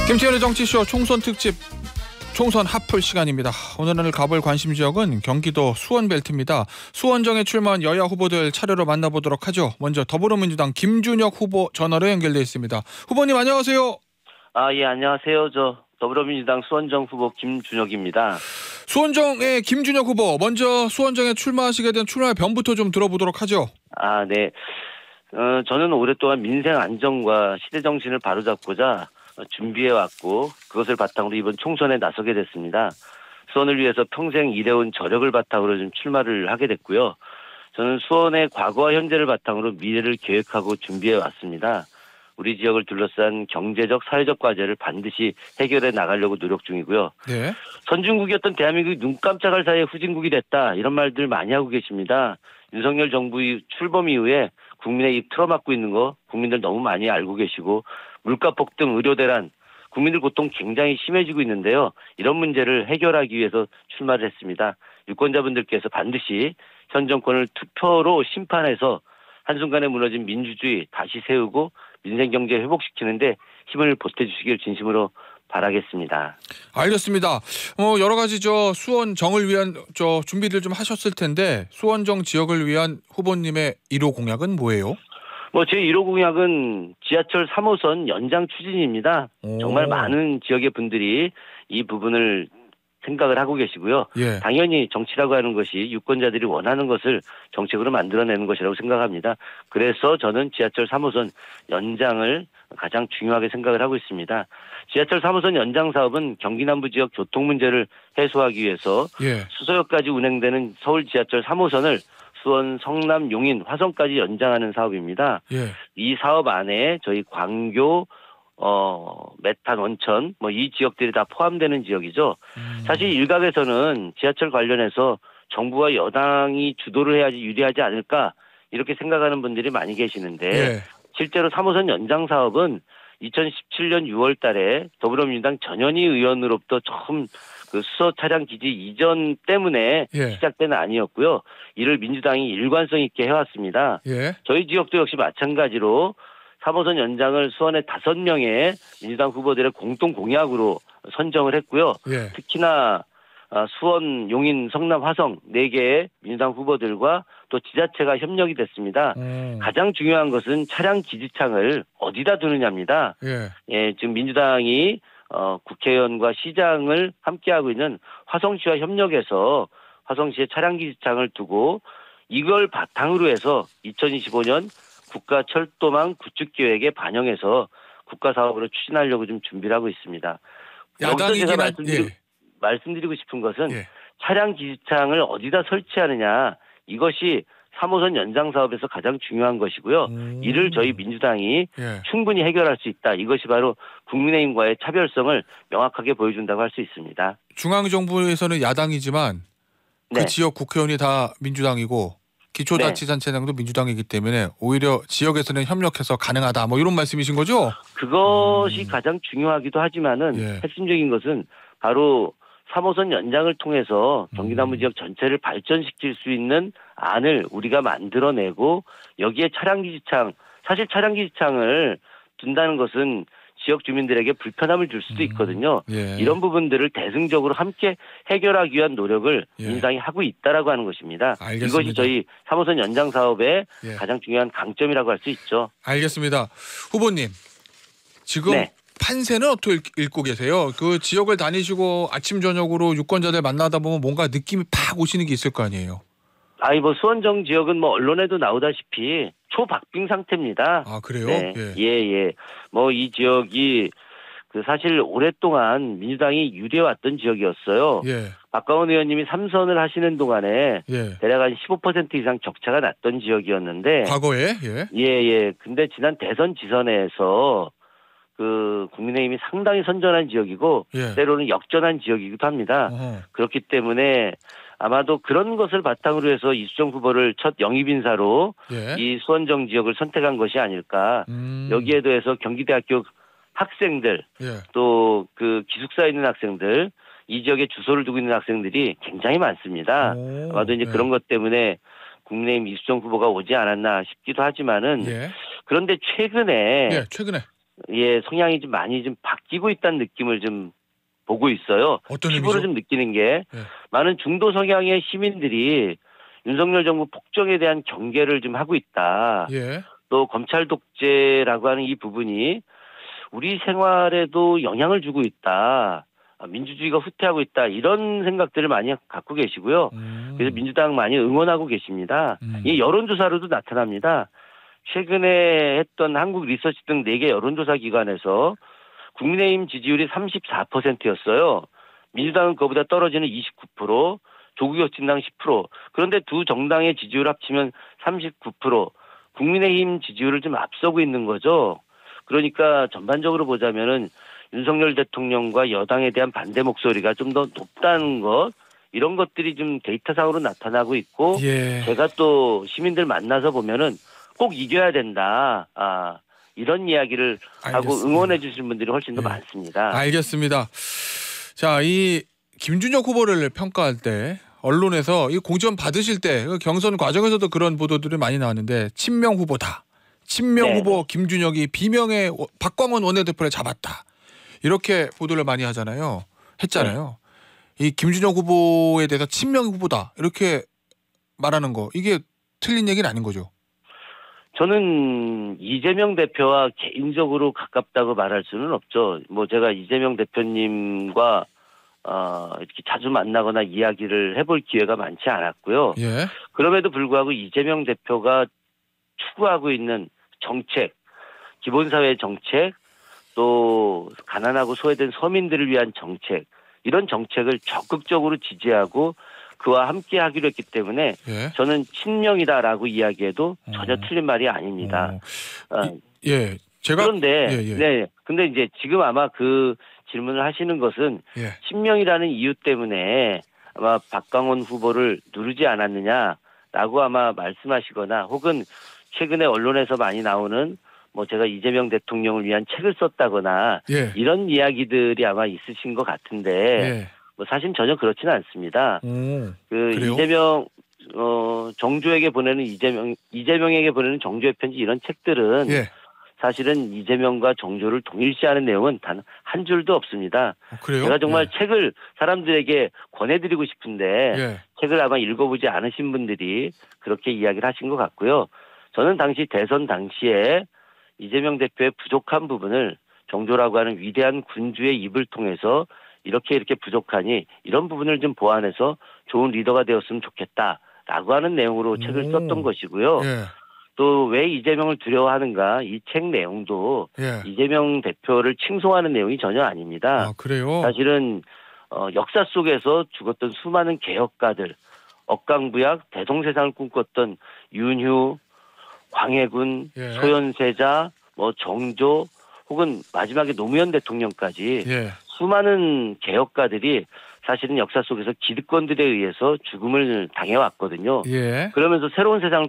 김태현의 정치쇼 총선 특집 총선 핫플 시간입니다. 오늘 가볼 관심 지역은 경기도 수원벨트입니다. 수원정에 출마한 여야 후보들 차례로 만나보도록 하죠. 먼저 더불어민주당 김준혁 후보 전화로 연결돼 있습니다. 후보님 안녕하세요. 예, 안녕하세요. 저 더불어민주당 수원정 후보 김준혁입니다. 수원정의 김준혁 후보, 먼저 수원정에 출마하시게 된 출마의 변부터 좀 들어보도록 하죠. 네. 저는 오랫동안 민생 안정과 시대 정신을 바로잡고자 준비해왔고 그것을 바탕으로 이번 총선에 나서게 됐습니다. 수원을 위해서 평생 일해온 저력을 바탕으로 좀 출마를 하게 됐고요. 저는 수원의 과거와 현재를 바탕으로 미래를 계획하고 준비해왔습니다. 우리 지역을 둘러싼 경제적, 사회적 과제를 반드시 해결해 나가려고 노력 중이고요. 네. 선진국이었던 대한민국이 눈 깜짝할 사이에 후진국이 됐다. 이런 말들 많이 하고 계십니다. 윤석열 정부 출범 이후에 국민의 입 틀어막고 있는 거 국민들 너무 많이 알고 계시고 물가 폭등, 의료 대란, 국민들 고통 굉장히 심해지고 있는데요. 이런 문제를 해결하기 위해서 출마를 했습니다. 유권자분들께서 반드시 현 정권을 투표로 심판해서 한순간에 무너진 민주주의 다시 세우고 민생 경제 회복시키는데 힘을 보태주시길 진심으로 바라겠습니다. 알겠습니다. 여러 가지 수원정을 위한 준비를 좀 하셨을 텐데 수원정 지역을 위한 후보님의 1호 공약은 뭐예요? 제 1호 공약은 지하철 3호선 연장 추진입니다. 정말 많은 지역의 분들이 이 부분을 생각을 하고 계시고요. 예. 당연히 정치라고 하는 것이 유권자들이 원하는 것을 정책으로 만들어내는 것이라고 생각합니다. 그래서 저는 지하철 3호선 연장을 가장 중요하게 생각을 하고 있습니다. 지하철 3호선 연장 사업은 경기 남부 지역 교통 문제를 해소하기 위해서 수서역까지 운행되는 서울 지하철 3호선을 수원, 성남, 용인, 화성까지 연장하는 사업입니다. 이 사업 안에 저희 광교, 메탄, 원천 이 지역들이 다 포함되는 지역이죠. 사실 일각에서는 지하철 관련해서 정부와 여당이 주도를 해야지 유리하지 않을까 이렇게 생각하는 분들이 많이 계시는데 실제로 3호선 연장 사업은 2017년 6월 달에 더불어민주당 전현희 의원으로부터 처음 수서 차량 기지 이전 때문에 시작된 아니었고요. 이를 민주당이 일관성 있게 해왔습니다. 저희 지역도 역시 마찬가지로 3호선 연장을 수원의 5명의 민주당 후보들의 공동 공약으로 선정을 했고요. 특히나 수원, 용인, 성남, 화성 4개의 민주당 후보들과 또 지자체가 협력이 됐습니다. 가장 중요한 것은 차량 기지창을 어디다 두느냐입니다. 지금 민주당이 국회의원과 시장을 함께하고 있는 화성시와 협력해서 화성시에 차량 기지창을 두고 이걸 바탕으로 해서 2025년 국가철도망 구축 계획에 반영해서 국가사업으로 추진하려고 좀 준비를 하고 있습니다. 여기서 제가 말씀드리고 싶은 것은 차량 기지창을 어디다 설치하느냐 이것이 3호선 연장 사업에서 가장 중요한 것이고요. 이를 저희 민주당이 충분히 해결할 수 있다. 이것이 바로 국민의힘과의 차별성을 명확하게 보여준다고 할 수 있습니다. 중앙정부에서는 야당이지만 그 지역 국회의원이 다 민주당이고 기초자치단체장도 민주당이기 때문에 오히려 지역에서는 협력해서 가능하다. 이런 말씀이신 거죠? 그것이 가장 중요하기도 하지만은 핵심적인 것은 바로 3호선 연장을 통해서 경기 남부 지역 전체를 발전시킬 수 있는 안을 우리가 만들어내고 여기에 차량 기지창, 사실 차량 기지창을 둔다는 것은 지역 주민들에게 불편함을 줄 수도 있거든요. 이런 부분들을 대승적으로 함께 해결하기 위한 노력을 민주당이 하고 있다라고 하는 것입니다. 알겠습니다. 이것이 저희 3호선 연장 사업의 가장 중요한 강점이라고 할 수 있죠. 알겠습니다. 후보님, 지금 판세는 어떻게 읽고 계세요? 그 지역을 다니시고 아침 저녁으로 유권자들 만나다 보면 뭔가 느낌이 팍 오시는 게 있을 거 아니에요? 수원정 지역은 언론에도 나오다시피 초박빙 상태입니다. 아, 그래요? 이 지역이 사실 오랫동안 민주당이 유리해왔던 지역이었어요. 박가원 의원님이 3선을 하시는 동안에 대략 한 15% 이상 격차가 났던 지역이었는데 과거에? 근데 지난 대선 지선에서 국민의힘이 상당히 선전한 지역이고 때로는 역전한 지역이기도 합니다. 그렇기 때문에 아마도 그런 것을 바탕으로 해서 이수정 후보를 첫 영입 인사로 이 수원정 지역을 선택한 것이 아닐까. 여기에 더해서 경기대학교 학생들 또 기숙사에 있는 학생들 이 지역에 주소를 두고 있는 학생들이 굉장히 많습니다. 아마도 이제 그런 것 때문에 국민의힘 이수정 후보가 오지 않았나 싶기도 하지만은 그런데 최근에 성향이 좀 많이 좀 바뀌고 있다는 느낌을 좀 보고 있어요. 어떤 피부로 의미죠? 좀 느끼는 게 예. 많은 중도 성향의 시민들이 윤석열 정부 폭정에 대한 경계를 좀 하고 있다. 예. 또 검찰 독재라고 하는 이 부분이 우리 생활에도 영향을 주고 있다. 민주주의가 후퇴하고 있다. 이런 생각들을 많이 갖고 계시고요. 그래서 민주당 많이 응원하고 계십니다. 이 여론조사로도 나타납니다. 최근에 했던 한국 리서치 등 4개 여론조사 기관에서 국민의힘 지지율이 34%였어요. 민주당은 그보다 떨어지는 29%, 조국혁신당 10%. 그런데 두 정당의 지지율 합치면 39%. 국민의힘 지지율을 좀 앞서고 있는 거죠. 그러니까 전반적으로 보자면은 윤석열 대통령과 여당에 대한 반대 목소리가 좀 더 높다는 것, 이런 것들이 좀 데이터상으로 나타나고 있고, 예. 제가 또 시민들 만나서 보면은 꼭 이겨야 된다. 이런 이야기를 하고 알겠습니다. 응원해 주시는 분들이 훨씬 더 예. 많습니다. 알겠습니다. 자, 이 김준혁 후보를 평가할 때 언론에서 이 공천 받으실 때 경선 과정에서도 그런 보도들이 많이 나왔는데 친명 후보다. 친명 네. 후보 김준혁이 비명의 박광원 원내대표를 잡았다. 이렇게 보도를 많이 하잖아요. 했잖아요. 이 김준혁 후보에 대해서 친명 후보다. 이렇게 말하는 거. 이게 틀린 얘기는 아닌 거죠. 저는 이재명 대표와 개인적으로 가깝다고 말할 수는 없죠. 뭐 제가 이재명 대표님과 이렇게 자주 만나거나 이야기를 해볼 기회가 많지 않았고요. 예. 그럼에도 불구하고 이재명 대표가 추구하고 있는 정책, 기본사회 정책, 또 가난하고 소외된 서민들을 위한 정책, 이런 정책을 적극적으로 지지하고 그와 함께 하기로 했기 때문에 예. 저는 친명이다라고 이야기해도 전혀 틀린 말이 아닙니다. 예. 제가 그런데 예. 네, 근데 이제 지금 아마 그 질문을 하시는 것은 예. 친명이라는 이유 때문에 아마 박광원 후보를 누르지 않았느냐라고 아마 말씀하시거나, 혹은 최근에 언론에서 많이 나오는 뭐 제가 이재명 대통령을 위한 책을 썼다거나 예. 이런 이야기들이 아마 있으신 것 같은데 예. 뭐 사실 전혀 그렇지는 않습니다. 그래요? 이재명 정조에게 보내는 이재명에게 보내는 정조의 편지, 이런 책들은 예. 사실은 이재명과 정조를 동일시하는 내용은 단 한 줄도 없습니다. 그래요? 제가 정말 책을 사람들에게 권해드리고 싶은데 예. 책을 아마 읽어보지 않으신 분들이 그렇게 이야기를 하신 것 같고요. 저는 당시 대선 당시에 이재명 대표의 부족한 부분을 정조라고 하는 위대한 군주의 입을 통해서 이렇게 부족하니 이런 부분을 좀 보완해서 좋은 리더가 되었으면 좋겠다라고 하는 내용으로 책을 썼던 것이고요. 예. 또 왜 이재명을 두려워하는가, 이 책 내용도 예. 이재명 대표를 칭송하는 내용이 전혀 아닙니다. 아, 그래요? 사실은 역사 속에서 죽었던 수많은 개혁가들, 억강부약, 대동세상을 꿈꿨던 윤휴, 광해군, 예. 소현세자, 뭐 정조, 혹은 마지막에 노무현 대통령까지 예. 수많은 개혁가들이 사실은 역사 속에서 기득권들에 의해서 죽음을 당해왔거든요. 예. 그러면서 새로운 세상을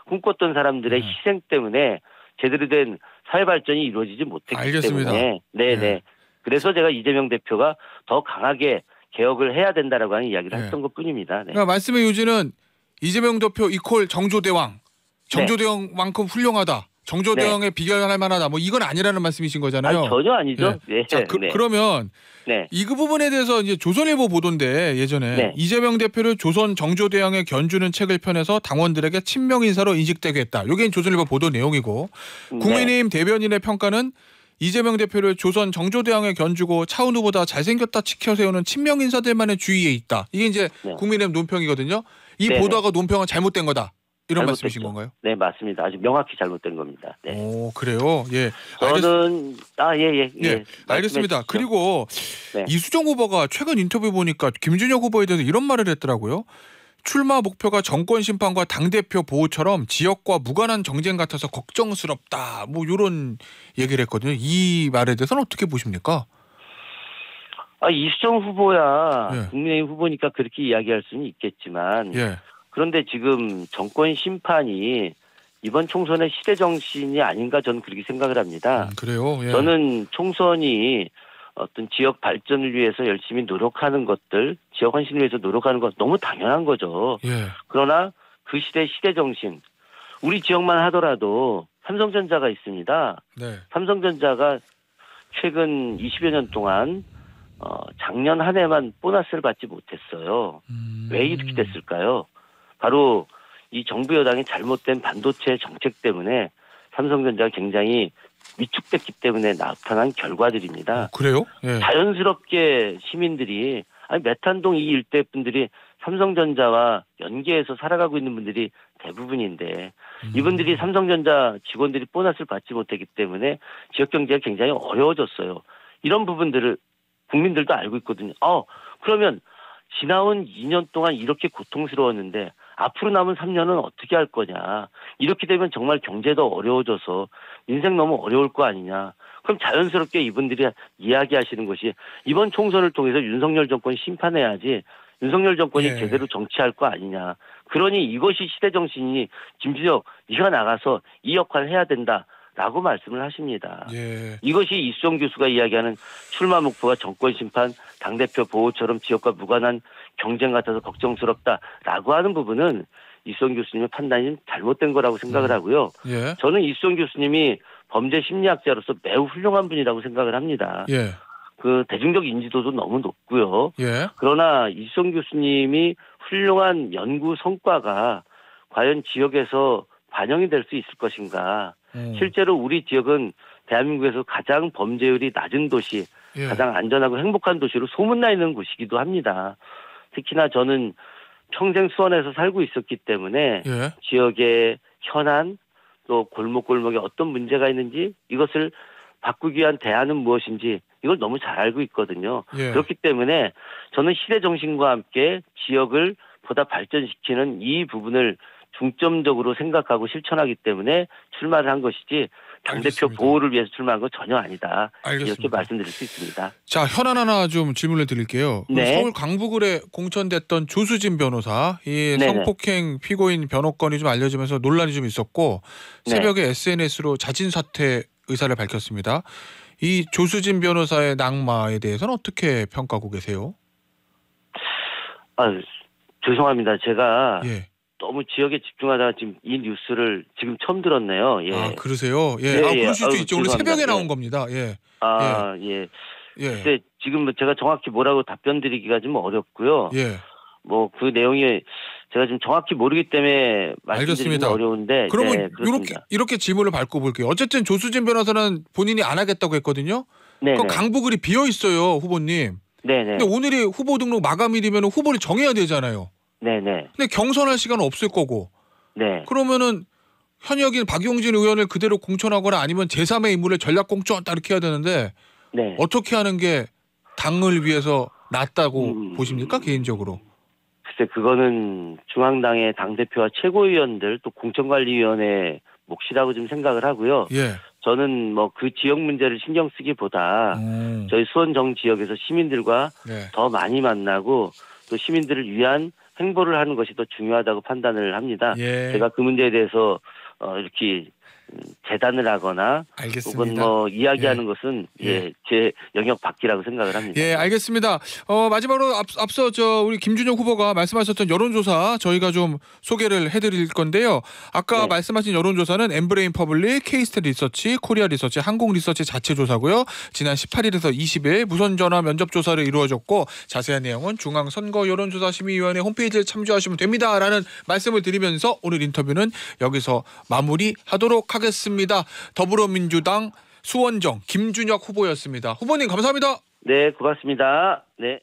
꿈꿨던 사람들의 희생 때문에 제대로 된 사회 발전이 이루어지지 못했기 알겠습니다. 때문에 네. 그래서 제가 이재명 대표가 더 강하게 개혁을 해야 된다라고 하는 이야기를 했던 것뿐입니다. 네. 그러니까 말씀의 요지는 이재명 대표 이퀄 정조대왕. 정조대왕만큼 훌륭하다. 정조대왕에 비교할 만하다. 뭐 이건 아니라는 말씀이신 거잖아요. 아니, 전혀 아니죠. 예. 네. 자, 그러면 이 부분에 대해서 이제 조선일보 보도인데 예전에 이재명 대표를 조선 정조대왕에 견주는 책을 펴내서 당원들에게 친명 인사로 인식되게 했다. 이게 조선일보 보도 내용이고 국민의힘 대변인의 평가는 이재명 대표를 조선 정조대왕에 견주고 차은우 후보다 잘생겼다 치켜 세우는 친명 인사들만의 주위에 있다. 이게 이제 국민의힘 논평이거든요. 이 보도가 논평은 잘못된 거다. 이런 잘못됐죠. 말씀이신 건가요? 네, 맞습니다. 아주 명확히 잘못된 겁니다. 네. 오, 그래요? 예. 저는 예. 알겠습니다. 그리고 이수정 후보가 최근 인터뷰 보니까 김준혁 후보에 대해서 이런 말을 했더라고요. 출마 목표가 정권 심판과 당대표 보호처럼 지역과 무관한 정쟁 같아서 걱정스럽다. 뭐 이런 얘기를 했거든요. 이 말에 대해서는 어떻게 보십니까? 이수정 후보야 국민의힘 후보니까 그렇게 이야기할 수는 있겠지만 그런데 지금 정권 심판이 이번 총선의 시대 정신이 아닌가 저는 그렇게 생각을 합니다. 그래요? 예. 저는 총선이 어떤 지역 발전을 위해서 열심히 노력하는 것들, 지역 헌신을 위해서 노력하는 것 너무 당연한 거죠. 그러나 그 시대 정신, 우리 지역만 하더라도 삼성전자가 있습니다. 네. 삼성전자가 최근 20여 년 동안 작년 한 해만 보너스를 받지 못했어요. 왜 이렇게 됐을까요? 바로 이 정부 여당의 잘못된 반도체 정책 때문에 삼성전자가 굉장히 위축됐기 때문에 나타난 결과들입니다. 그래요? 예. 자연스럽게 시민들이 메탄동 이 일대 분들이 삼성전자와 연계해서 살아가고 있는 분들이 대부분인데 이분들이 삼성전자 직원들이 보너스를 받지 못했기 때문에 지역 경제가 굉장히 어려워졌어요. 이런 부분들을 국민들도 알고 있거든요. 그러면 지나온 2년 동안 이렇게 고통스러웠는데 앞으로 남은 3년은 어떻게 할 거냐. 이렇게 되면 정말 경제도 어려워져서 인생 너무 어려울 거 아니냐. 그럼 자연스럽게 이분들이 이야기하시는 것이 이번 총선을 통해서 윤석열 정권이 심판해야지 윤석열 정권이 예. 제대로 정치할 거 아니냐. 그러니 이것이 시대 정신이니 김준혁 네가 나가서 이 역할을 해야 된다라고 말씀을 하십니다. 예. 이것이 이수정 교수가 이야기하는 출마 목표가 정권 심판, 당대표 보호처럼 지역과 무관한 경쟁 같아서 걱정스럽다라고 하는 부분은 이수정 교수님의 판단이 잘못된 거라고 생각을 하고요. 예. 저는 이수정 교수님이 범죄 심리학자로서 매우 훌륭한 분이라고 생각을 합니다. 예. 그 대중적 인지도도 너무 높고요. 예. 그러나 이수정 교수님이 훌륭한 연구 성과가 과연 지역에서 반영이 될 수 있을 것인가. 실제로 우리 지역은 대한민국에서 가장 범죄율이 낮은 도시, 예. 가장 안전하고 행복한 도시로 소문나 있는 곳이기도 합니다. 특히나 저는 평생 수원에서 살고 있었기 때문에 예. 지역의 현안 또 골목골목에 어떤 문제가 있는지 이것을 바꾸기 위한 대안은 무엇인지 이걸 너무 잘 알고 있거든요. 예. 그렇기 때문에 저는 시대 정신과 함께 지역을 보다 발전시키는 이 부분을 중점적으로 생각하고 실천하기 때문에 출마를 한 것이지 당대표 알겠습니다. 보호를 위해서 출마한 건 전혀 아니다. 알겠습니다. 이렇게 말씀드릴 수 있습니다. 자, 현안 하나 좀 질문을 드릴게요. 그 네. 서울 강북을에 공천됐던 조수진 변호사, 이 네네. 성폭행 피고인 변호권이 좀 알려지면서 논란이 좀 있었고 네. 새벽에 SNS로 자진 사퇴 의사를 밝혔습니다. 이 조수진 변호사의 낙마에 대해서는 어떻게 평가하고 계세요? 죄송합니다. 제가 예. 너무 지역에 집중하다가 지금 이 뉴스를 지금 처음 들었네요. 예. 아, 그러세요? 예. 예, 그러실 수 아유, 있죠. 오늘 죄송합니다. 새벽에 나온 예. 겁니다. 예. 예. 예. 근데 지금 제가 정확히 뭐라고 답변 드리기가 좀 어렵고요. 예. 뭐 그 내용이 제가 지금 정확히 모르기 때문에 말씀드리기 알겠습니다. 어려운데. 그러면 네, 그렇습니다. 이렇게 질문을 밟고 볼게요. 어쨌든 조수진 변호사는 본인이 안 하겠다고 했거든요. 네네. 그 강북을이 비어 있어요, 후보님. 네네. 근데 오늘이 후보 등록 마감일이면 후보를 정해야 되잖아요. 네네. 근데 경선할 시간은 없을 거고. 네. 그러면은 현역인 박용진 의원을 그대로 공천하거나 아니면 제3의 인물을 전략 공천 딱 이렇게 해야 되는데 네. 어떻게 하는 게 당을 위해서 낫다고 보십니까, 개인적으로? 글쎄 그거는 중앙당의 당대표와 최고위원들 또 공천관리위원회 몫이라고 좀 생각을 하고요. 예. 저는 뭐 그 지역 문제를 신경 쓰기보다 저희 수원정 지역에서 시민들과 네. 더 많이 만나고 또 시민들을 위한 행보를 하는 것이 더 중요하다고 판단을 합니다. 예. 제가 그 문제에 대해서 이렇게 재단을 하거나 알겠습니다. 혹은 뭐 이야기하는 것은 제 영역 밖이라고 생각을 합니다. 예, 알겠습니다. 마지막으로 앞서 우리 김준혁 후보가 말씀하셨던 여론조사 저희가 좀 소개를 해드릴 건데요. 아까 네. 말씀하신 여론조사는 엠브레인 퍼블릭, K스탯 리서치, 코리아 리서치, 한국 리서치 자체 조사고요. 지난 18일에서 20일 무선 전화 면접 조사를 이루어졌고 자세한 내용은 중앙선거 여론조사심의위원회 홈페이지에 참조하시면 됩니다라는 말씀을 드리면서 오늘 인터뷰는 여기서 마무리하도록 하겠습니다. 더불어민주당 수원정 김준혁 후보였습니다. 후보님 감사합니다. 네, 고맙습니다. 네.